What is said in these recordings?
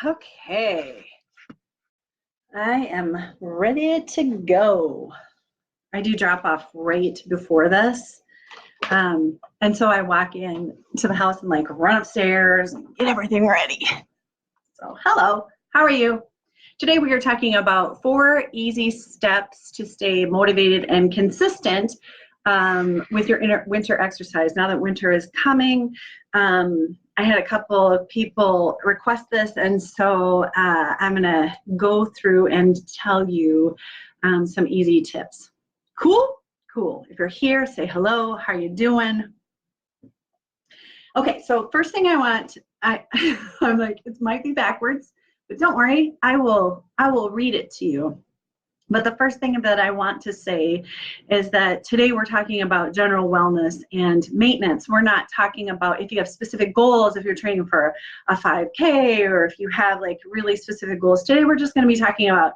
Okay, I am ready to go. I do drop off right before this. And so I walk in to the house and like run upstairs and get everything ready. So hello, how are you? Today we are talking about 4 easy steps to stay motivated and consistent with your winter exercise. Now that winter is coming, I had a couple of people request this, and so I'm gonna go through and tell you some easy tips. Cool? Cool. If you're here, say hello. How are you doing? Okay, so first thing I want, I'm like, it might be backwards, but don't worry, I will read it to you. But the first thing that I want to say is that today we're talking about general wellness and maintenance. We're not talking about if you have specific goals, if you're training for a 5K, or if you have like really specific goals. Today we're just going to be talking about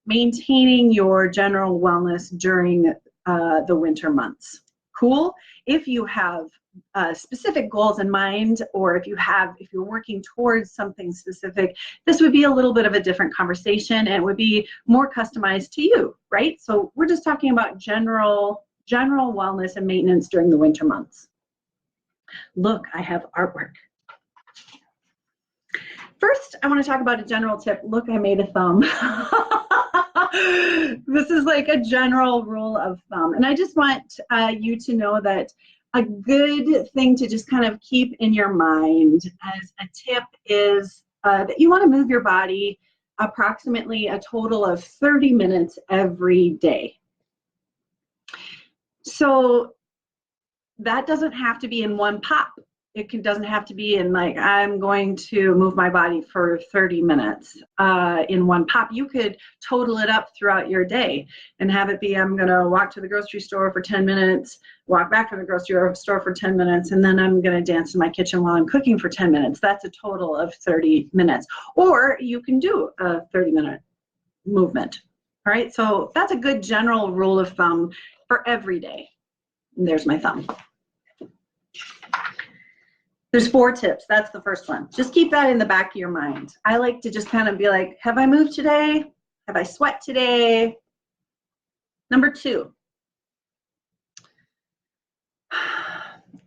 maintaining your general wellness during the winter months. Cool? If you have specific goals in mind, or if you're working towards something specific, this would be a little bit of a different conversation and it would be more customized to you, right? So we're just talking about general wellness and maintenance during the winter months. Look, I have artwork. First, I want to talk about a general tip. Look, I made a thumb. This is like a general rule of thumb. And I just want you to know that a good thing to just kind of keep in your mind as a tip is that you want to move your body approximately a total of 30 minutes every day. So that doesn't have to be in one pop. It doesn't have to be in like, I'm going to move my body for 30 minutes in one pop. You could total it up throughout your day and have it be, I'm going to walk to the grocery store for 10 minutes, walk back from the grocery store for 10 minutes, and then I'm going to dance in my kitchen while I'm cooking for 10 minutes. That's a total of 30 minutes. Or you can do a 30-minute movement. All right, so that's a good general rule of thumb for every day. And there's my thumb. There's 4 tips. That's the first one. Just keep that in the back of your mind. I like to just kind of be like, have I moved today? Have I sweat today? Number 2.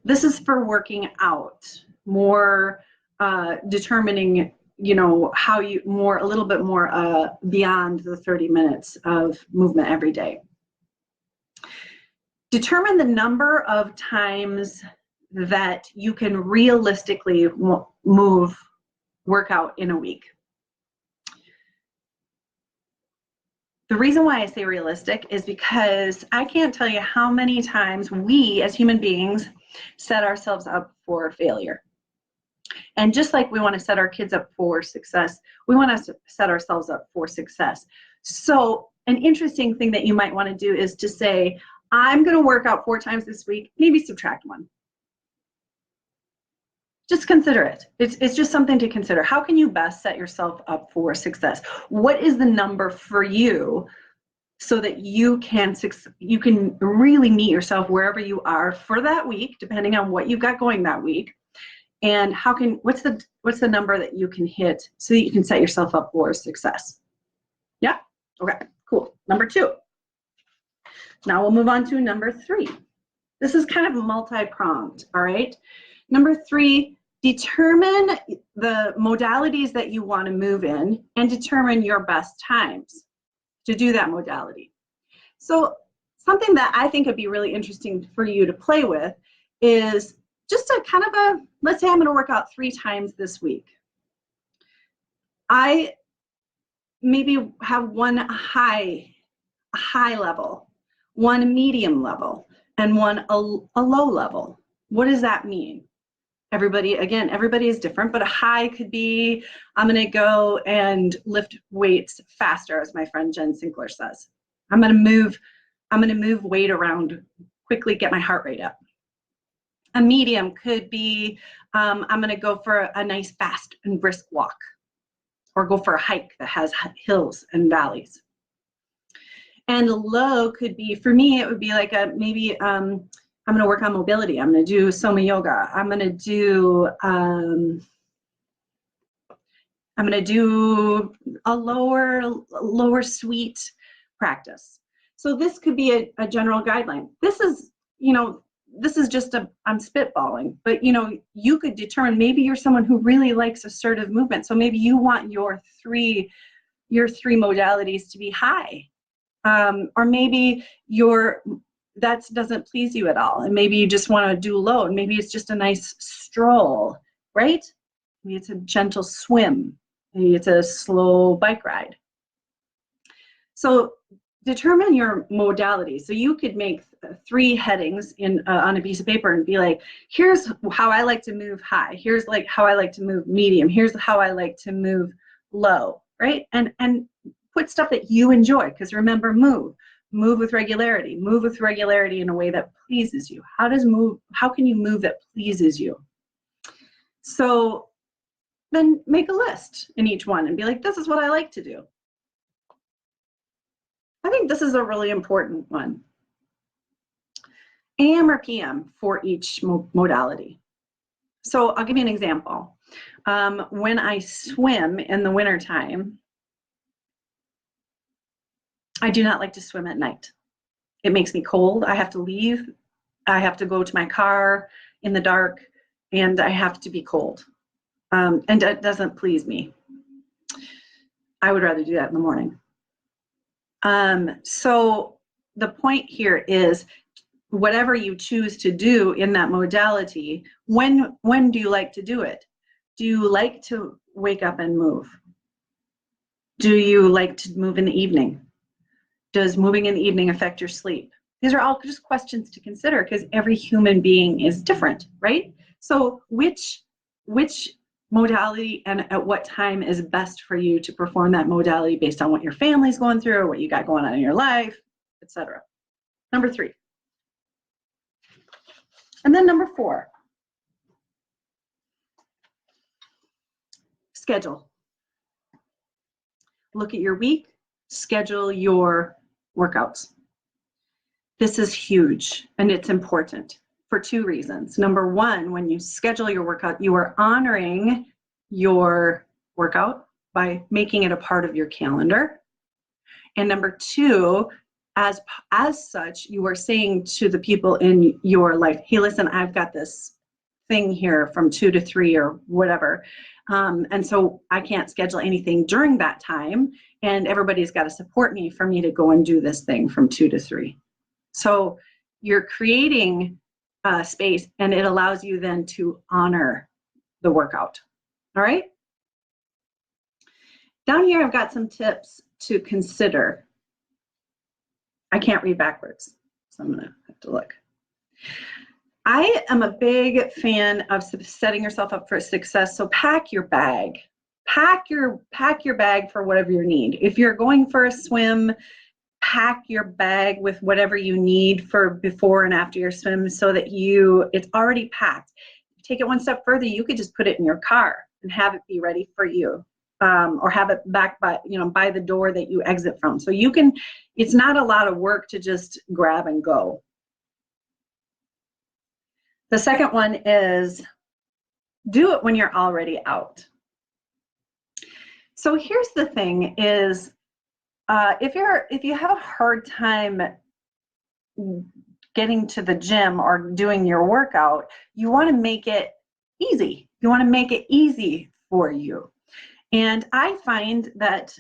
This is for working out, more determining, you know, how you a little bit more beyond the 30 minutes of movement every day. Determine the number of times that you can realistically work out in a week. The reason why I say realistic is because I can't tell you how many times we as human beings set ourselves up for failure. And just like we want to set our kids up for success, we want to set ourselves up for success. So an interesting thing that you might want to do is to say, I'm going to work out 4 times this week, maybe subtract 1. Just consider it. It's just something to consider. How can you best set yourself up for success? What is the number for you so that you can really meet yourself wherever you are for that week, depending on what you've got going that week? And what's the number that you can hit so that you can set yourself up for success? Yeah? Okay, cool. Number 2. Now we'll move on to number 3. This is kind of multi-pronged, all right? Number 3, determine the modalities that you want to move in and determine your best times to do that modality. So something that I think would be really interesting for you to play with is just a kind of let's say I'm going to work out 3 times this week. I maybe have one high level, one medium level, and one a low level. What does that mean? Everybody is different, but a high could be, I'm going to go and lift weights faster, as my friend Jen Sinclair says. I'm going to move weight around quickly, get my heart rate up. A medium could be, I'm going to go for a nice fast and brisk walk, or go for a hike that has hills and valleys. And low could be, for me, it would be like maybe I'm going to work on mobility. I'm going to do Soma yoga. I'm going to I'm going to do a lower sweet practice. So this could be a general guideline. This is, this is just I'm spitballing, but you could determine, maybe you're someone who really likes assertive movement. So maybe you want your three modalities to be high. Or maybe that doesn't please you at all. And maybe you just want to do low. And maybe it's just a nice stroll, right? Maybe it's a gentle swim. Maybe it's a slow bike ride. So determine your modality. So you could make 3 headings on a piece of paper and be like, here's how I like to move high. Here's like how I like to move medium. Here's how I like to move low, right? And put stuff that you enjoy, because remember, move with regularity. Move with regularity in a way that pleases you. How can you move that pleases you? So then make a list in each one and be like, this is what I like to do. I think this is a really important one. AM or PM for each modality. So I'll give you an example. When I swim in the wintertime, I do not like to swim at night. It makes me cold. I have to leave. I have to go to my car in the dark, and I have to be cold. And that doesn't please me. I would rather do that in the morning. So the point here is, whatever you choose to do in that modality, when do you like to do it? Do you like to wake up and move? Do you like to move in the evening? Does moving in the evening affect your sleep? These are all just questions to consider, because every human being is different, right? So which modality and at what time is best for you to perform that modality based on what your family's going through, or what you got going on in your life, etc. Number 3. And then number 4, schedule. Look at your week, schedule your workouts. This is huge, and it's important for 2 reasons. Number 1, when you schedule your workout, you are honoring your workout by making it a part of your calendar. And number 2, as such, you are saying to the people in your life, hey, listen, I've got this thing here from 2 to 3 or whatever. And so I can't schedule anything during that time, and everybody's got to support me for me to go and do this thing from 2 to 3. So you're creating space, and it allows you then to honor the workout. All right? Down here, I've got some tips to consider. I can't read backwards, so I'm gonna have to look. I am a big fan of setting yourself up for success. So pack your bag. Pack your bag for whatever you need. If you're going for a swim, pack your bag with whatever you need for before and after your swim, so that it's already packed. Take it one step further, you could just put it in your car and have it be ready for you, or have it back by the door that you exit from. So it's not a lot of work to just grab and go. The second one is, do it when you're already out. So here's the thing is, if you have a hard time getting to the gym or doing your workout, you want to make it easy. You want to make it easy for you. And I find that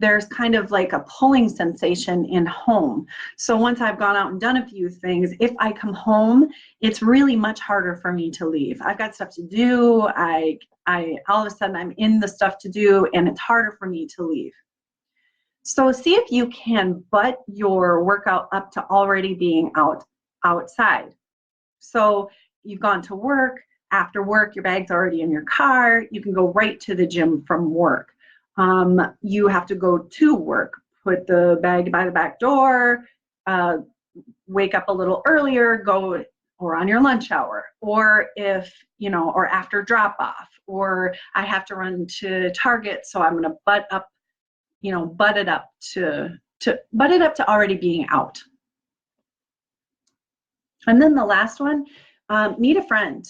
there's kind of like a pulling sensation in home. So once I've gone out and done a few things, if I come home, it's really much harder for me to leave. I've got stuff to do. I all of a sudden I'm in the stuff to do, and it's harder for me to leave. So see if you can butt your workout up to already being outside. So you've gone to work. After work, your bag's already in your car. You can go right to the gym from work. You have to go to work, put the bag by the back door, wake up a little earlier, go or on your lunch hour, or or after drop off, or I have to run to Target, so I'm going to butt it up to already being out. And then the last one, meet a friend.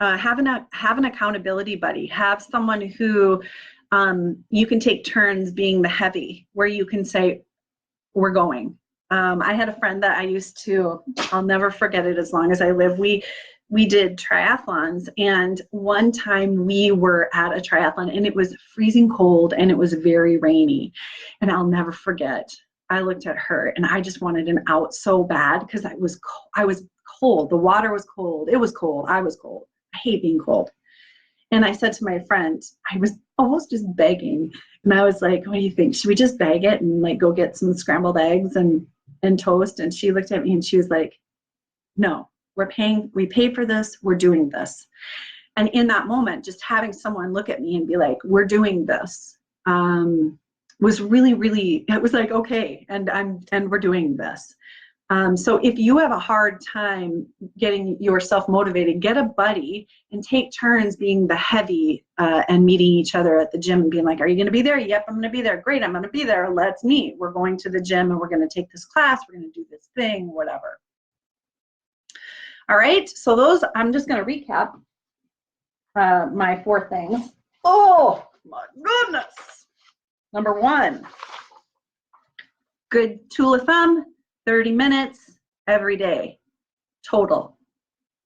Have an accountability buddy. Have someone who you can take turns being the heavy, where you can say, we're going. I had a friend that I used to, I'll never forget it as long as I live. We did triathlons, and one time we were at a triathlon and it was freezing cold and it was very rainy. And I'll never forget, I looked at her and I just wanted an out so bad because I was cold. The water was cold. It was cold. I was cold. I hate being cold. And I said to my friend, I was almost just begging. And I was like, what do you think? Should we just bag it and like go get some scrambled eggs and toast? And she looked at me and she was like, no, we paid for this, we're doing this. And in that moment, just having someone look at me and be like, we're doing this, was really, really, it was like, okay, and we're doing this. So if you have a hard time getting yourself motivated, get a buddy and take turns being the heavy, and meeting each other at the gym and being like, are you going to be there? Yep, I'm going to be there. Great, I'm going to be there. Let's meet. We're going to the gym and we're going to take this class. We're going to do this thing, whatever. All right, so those, I'm just going to recap my 4 things. Oh my goodness. Number 1, good tool of thumb, 30 minutes every day, total.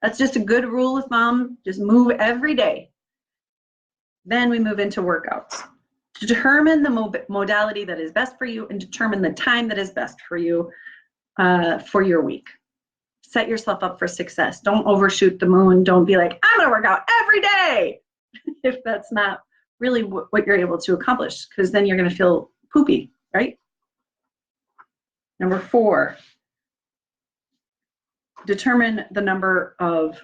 That's just a good rule of thumb. Just move every day. Then we move into workouts. Determine the modality that is best for you and determine the time that is best for you for your week. Set yourself up for success. Don't overshoot the moon. Don't be like, I'm gonna work out every day if that's not really what you're able to accomplish, because then you're gonna feel poopy, right? Number 4, determine the number of,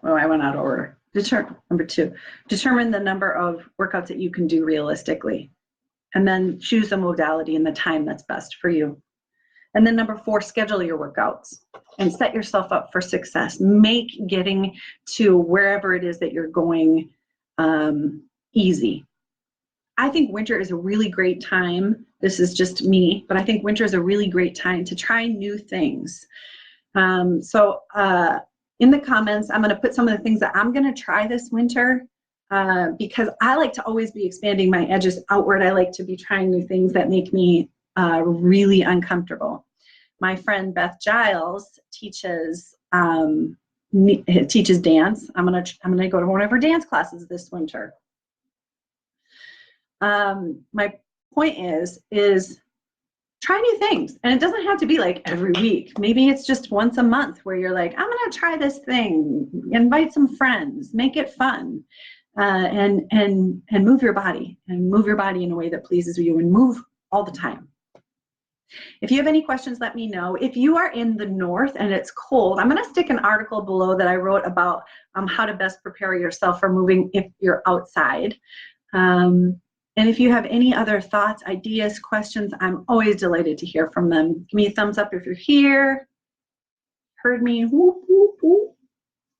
oh, I went out of order. Number 2, determine the number of workouts that you can do realistically. And then choose a modality and the time that's best for you. And then number 4, schedule your workouts and set yourself up for success. Make getting to wherever it is that you're going easy. I think winter is a really great time. This is just me, but I think winter is a really great time to try new things. So in the comments, I'm going to put some of the things that I'm going to try this winter, because I like to always be expanding my edges outward. I like to be trying new things that make me really uncomfortable. My friend Beth Giles teaches dance. I'm gonna go to one of her dance classes this winter. My point is try new things, and it doesn't have to be like every week. Maybe it's just once a month where you're like, I'm gonna try this thing. Invite some friends, make it fun, and move your body in a way that pleases you, and move all the time. If you have any questions, let me know. If you are in the north and it's cold, I'm going to stick an article below that I wrote about how to best prepare yourself for moving if you're outside. And if you have any other thoughts, ideas, questions, I'm always delighted to hear from them. Give me a thumbs up if you're here. Heard me. Whoop, whoop, whoop.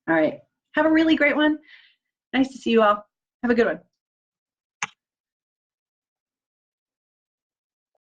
All right. Have a really great one. Nice to see you all. Have a good one.